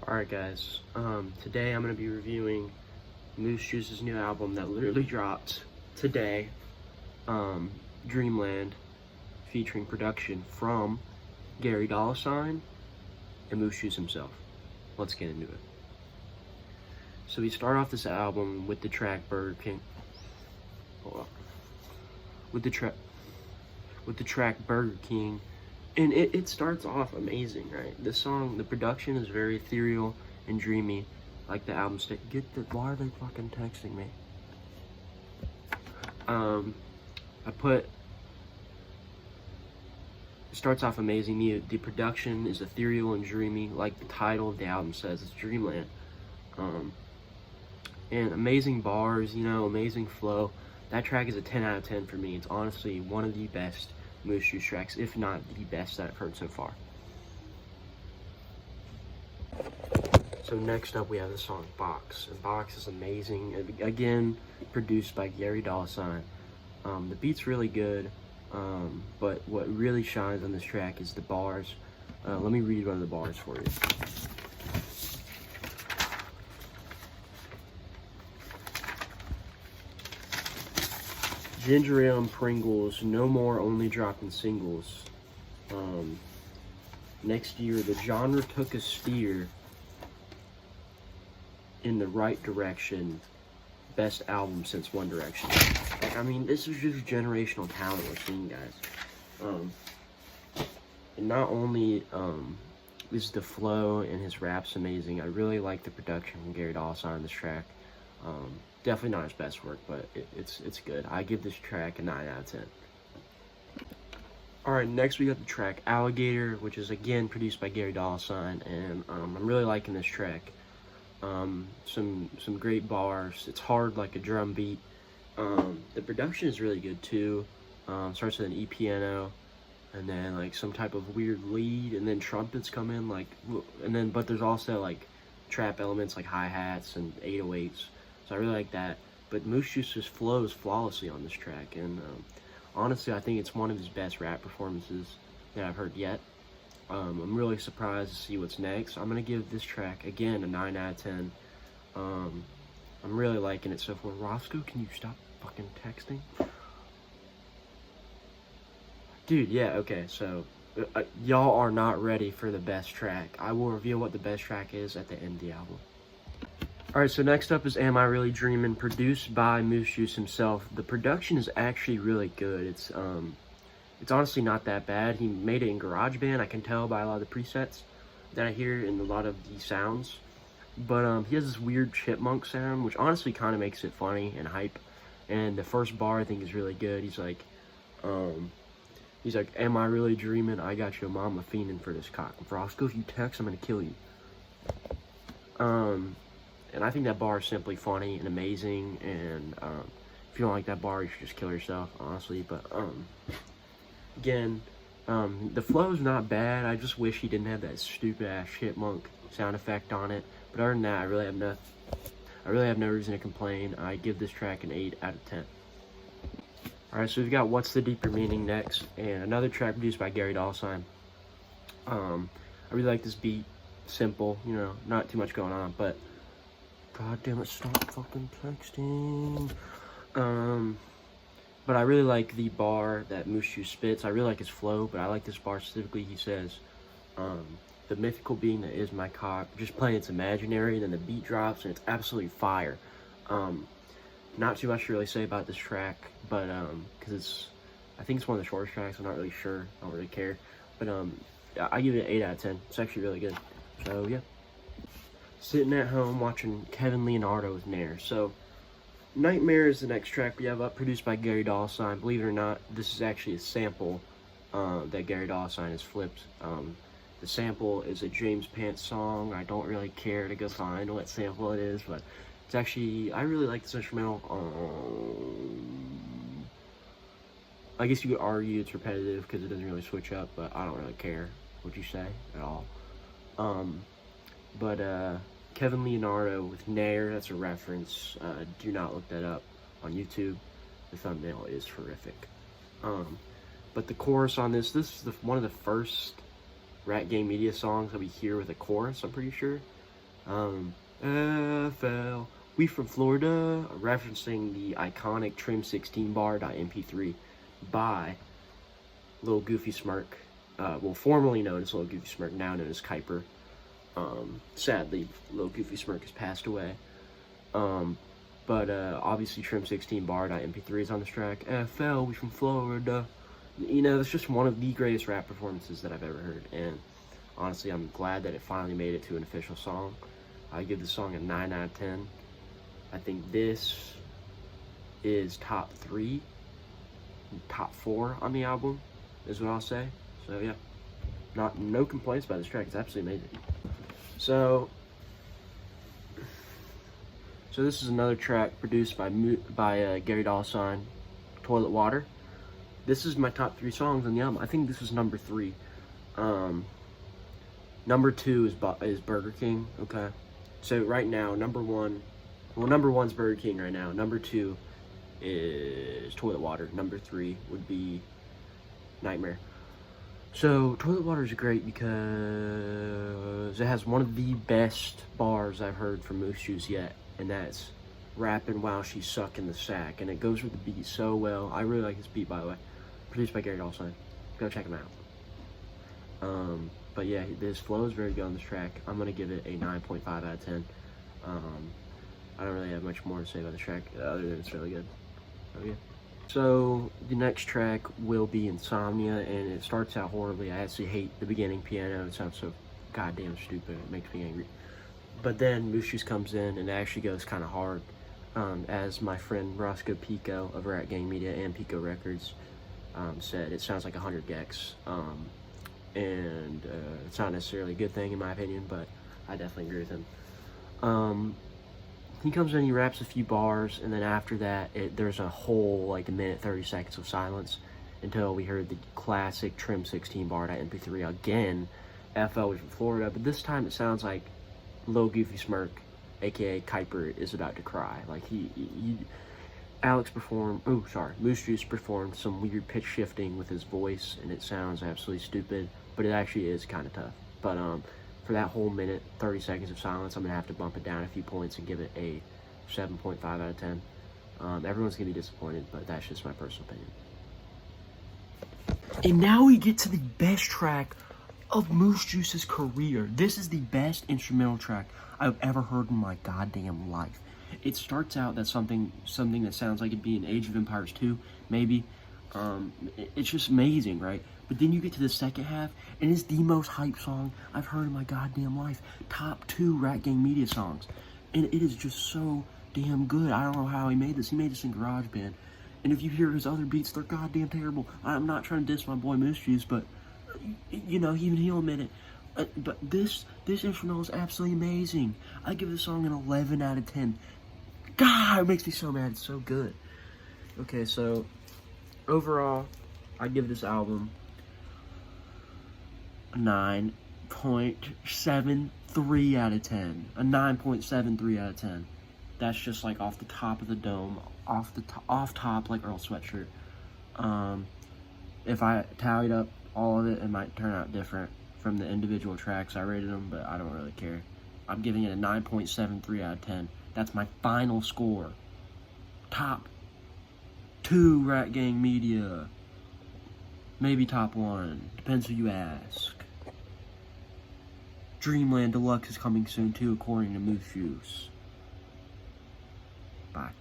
Alright guys, today I'm going to be reviewing Moose Juice's new album that literally dropped today, Dreamland, featuring production from Gary Dollar and Moose Juice himself. Let's get into it. So we start off this album with the track Burger King. Hold on. With the track Burger King. And it starts off amazing, right? This song, the production is very ethereal and dreamy, like the album state. Why are they fucking texting me? It starts off amazing. The production is ethereal and dreamy, like the title of the album says. It's Dreamland. And amazing bars, amazing flow. That track is a 10 out of 10 for me. It's honestly one of the best Moose Juice tracks, if not the best that I've heard so far. So next up we have the song Box. And Box is amazing. Again, produced by Gary Dollar. The beat's really good, but what really shines on this track is the bars. Let me read one of the bars for you. Ginger ale and Pringles, no more only dropping singles. Next year, the genre took a steer in the right direction. Best album since One Direction. I mean, this is just generational talent we're seeing, guys. And not only is the flow and his rap's amazing, I really like the production from Gary Dollar on this track. Definitely not his best work, but it's good. I give this track a 9 out of 10. Alright, next we got the track Alligator, which is again produced by Gary Dollar, and I'm really liking this track. Some great bars. It's hard like a drum beat. The production is really good too. Starts with an E-piano, and then like some type of weird lead, and then trumpets come in, but there's also like trap elements like hi-hats and 808s. So I really like that. But Moose Juice just flows flawlessly on this track, and honestly, I think it's one of his best rap performances that I've heard yet. I'm really surprised to see what's next. I'm gonna give this track again a 9 out of 10. I'm really liking it so far. Roscoe, can you stop fucking texting? Dude, yeah, okay, so y'all are not ready for the best track. I will reveal what the best track is at the end of the album. Alright, so next up is Am I Really Dreamin', produced by Moose Juice himself. The production is actually really good. It's honestly not that bad. He made it in GarageBand. I can tell by a lot of the presets that I hear in a lot of the sounds. But he has this weird chipmunk sound, which honestly kind of makes it funny and hype. And the first bar I think is really good. He's like, am I really dreaming? I got your mama fiending for this cock. If Roscoe, if you text, I'm gonna kill you. And I think that bar is simply funny and amazing, and if you don't like that bar, you should just kill yourself, honestly. But again, the flow's not bad. I just wish he didn't have that stupid ass chipmunk sound effect on it. But other than that, I really have no reason to complain. I give this track an 8 out of 10. Alright, so we've got What's the Deeper Meaning next, and another track produced by Gary Dollar. I really like this beat. Simple, not too much going on, but god damn it, stop fucking texting. But I really like the bar that Moose Juice spits. I really like his flow, but I like this bar specifically. He says, the mythical being that is my cock, just playing it's imaginary, and then the beat drops, and it's absolutely fire. Not too much to really say about this track, but, because I think it's one of the shortest tracks. I'm not really sure. I don't really care. But, I give it an 8 out of 10. It's actually really good. So, yeah. Sitting at home watching Kevin Leonardo with Nair. So, Nightmare is the next track we have up, produced by Gary Dollar. Believe it or not, this is actually a sample that Gary Dollar has flipped. The sample is a James Pants song. I don't really care to go find what sample it is, but it's actually, I really like this instrumental. I guess you could argue it's repetitive because it doesn't really switch up, but I don't really care what you say at all. Kevin Leonardo with Nair, that's a reference. Do not look that up on YouTube. The thumbnail is horrific. But the chorus on this is one of the first Rat Game Media songs that we hear with a chorus, I'm pretty sure. FL, we from Florida, referencing the iconic Trim 16 bar.mp3 by Lil Goofy Smirk, well, formerly known as Lil Goofy Smirk, now known as Kuiper. Sadly, Lil Goofy Smirk has passed away. But obviously Trim 16 bar.mp3 is on this track. FL, we from Florida. You know, it's just one of the greatest rap performances that I've ever heard, and honestly, I'm glad that it finally made it to an official song. I give the song a 9 out of 10. I think this is top 3, top 4 on the album, is what I'll say. So yeah, no complaints about this track. It's absolutely amazing. So this is another track produced by Gary $, Toilet Water. This is my top 3 songs on the album. I think this is number 3. Number 2 is Burger King. Okay, so right now number 1's Burger King right now. Number 2 is Toilet Water. Number 3 would be Nightmare. So Toilet Water is great because it has one of the best bars I've heard from Moose Juice yet, and that's rapping while she's sucking the sack, and it goes with the beat so well. I really like this beat, by the way. Produced by Gary $. Go check him out. But yeah, this flow is very good on this track. I'm gonna give it a 9.5 out of 10. I don't really have much more to say about the track other than it's really good. Oh yeah. So the next track will be Insomnia, and it starts out horribly. I actually hate the beginning piano. It sounds so goddamn stupid. It makes me angry. But then Moose Juice comes in, and it actually goes kind of hard. As my friend Roscoe Pico of Rat Gang Media and Pico Records said, it sounds like 100 gecs. And it's not necessarily a good thing in my opinion, but I definitely agree with him. He comes in, he raps a few bars, and then after that, there's a whole, like, a minute, 30 seconds of silence until we heard the classic Trim 16 bar.mp3 again. FL was from Florida, but this time it sounds like Lil Goofy Smirk, aka Kuiper, is about to cry. Like, Moose Juice performed some weird pitch shifting with his voice, and it sounds absolutely stupid, but it actually is kind of tough. But, for that whole minute, 30 seconds of silence, I'm going to have to bump it down a few points and give it a 7.5 out of 10. Everyone's going to be disappointed, but that's just my personal opinion. And now we get to the best track of Moose Juice's career. This is the best instrumental track I've ever heard in my goddamn life. It starts out that something that sounds like it'd be in Age of Empires 2, maybe. It's just amazing, right? But then you get to the second half, and it's the most hype song I've heard in my goddamn life. Top 2 Rat Gang Media songs. And it is just so damn good. I don't know how he made this. He made this in GarageBand. And if you hear his other beats, they're goddamn terrible. I'm not trying to diss my boy Moose Juice, but, you know, even he'll admit it. But this instrumental is absolutely amazing. I give this song an 11 out of 10. God, it makes me so mad. It's so good. Okay, so overall, I give this album 9.73 out of 10. A 9.73 out of 10. That's just like off the top of the dome, off top like Earl Sweatshirt. If I tallied up all of it, it might turn out different from the individual tracks I rated them, but I don't really care. I'm giving it a 9.73 out of 10. That's my final score. Top 2 Rat Gang Media. Maybe top 1. Depends who you ask. Dreamland Deluxe is coming soon too, according to Moose Juice. Bye.